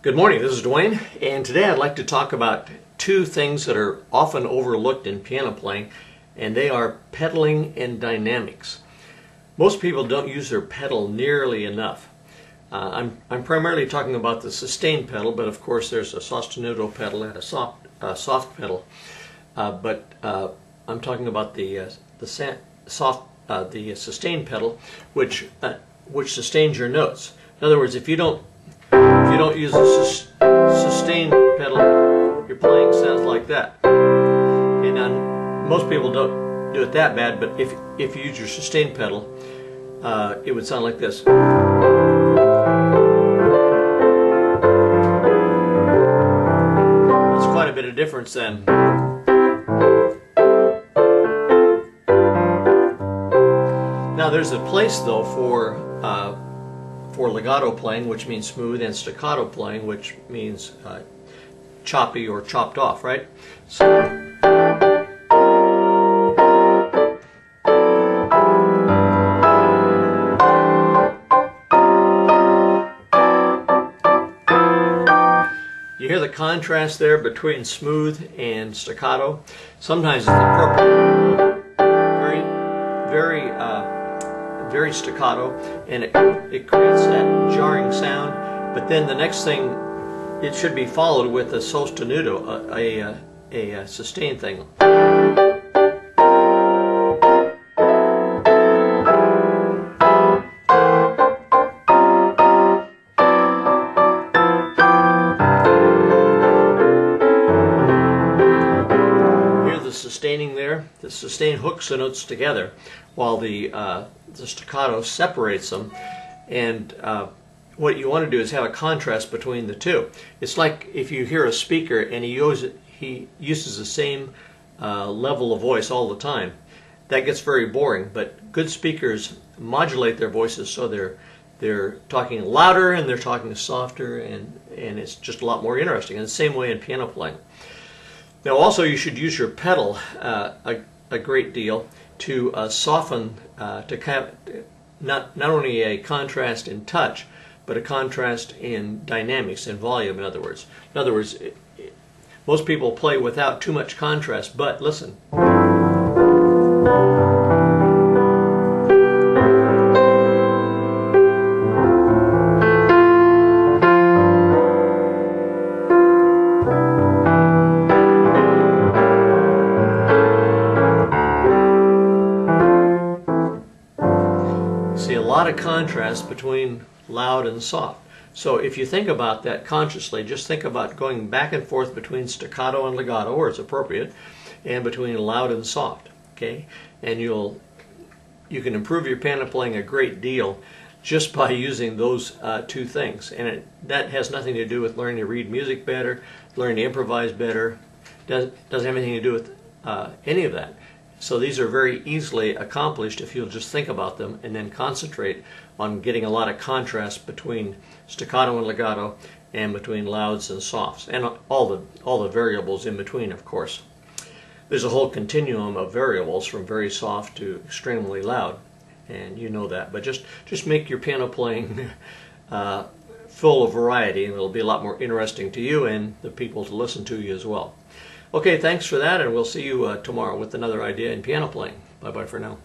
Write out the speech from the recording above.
Good morning, this is Dwayne, and today I'd like to talk about two things that are often overlooked in piano playing, and they are pedaling and dynamics. Most people don't use their pedal nearly enough. I'm primarily talking about the sustain pedal, but of course there's a sostenuto pedal and a soft pedal. I'm talking about the sustain pedal, which sustains your notes. In other words, if you don't use a sustain pedal, your playing sounds like that. Okay, now most people don't do it that bad, but if you use your sustain pedal, it would sound like this. That's quite a bit of difference then. Now there's a place though for legato playing, which means smooth, and staccato playing, which means choppy or chopped off, right? So, you hear the contrast there between smooth and staccato. Sometimes it's appropriate, very staccato, and it creates that jarring sound. But then the next thing, it should be followed with a sostenuto, a sustain thing. Sustaining there, the sustain hooks the notes together, while the staccato separates them. And what you want to do is have a contrast between the two. It's like if you hear a speaker and he uses the same level of voice all the time. That gets very boring. But good speakers modulate their voices so they're talking louder and they're talking softer, and it's just a lot more interesting. And the same way in piano playing. Now also you should use your pedal a great deal to soften, not only a contrast in touch, but a contrast in dynamics, in volume, in other words. In other words, most people play without too much contrast, but listen. See a lot of contrast between loud and soft. So if you think about that consciously, just think about going back and forth between staccato and legato, where it's appropriate, and between loud and soft. Okay, and you can improve your piano playing a great deal just by using those two things. And that has nothing to do with learning to read music better, learning to improvise better. Doesn't have anything to do with any of that. So these are very easily accomplished if you'll just think about them and then concentrate on getting a lot of contrast between staccato and legato, and between louds and softs, and all the variables in between, of course. There's a whole continuum of variables from very soft to extremely loud, and you know that. But just make your piano playing full of variety, and it'll be a lot more interesting to you and the people to listen to you as well. Okay, thanks for that, and we'll see you tomorrow with another idea in piano playing. Bye-bye for now.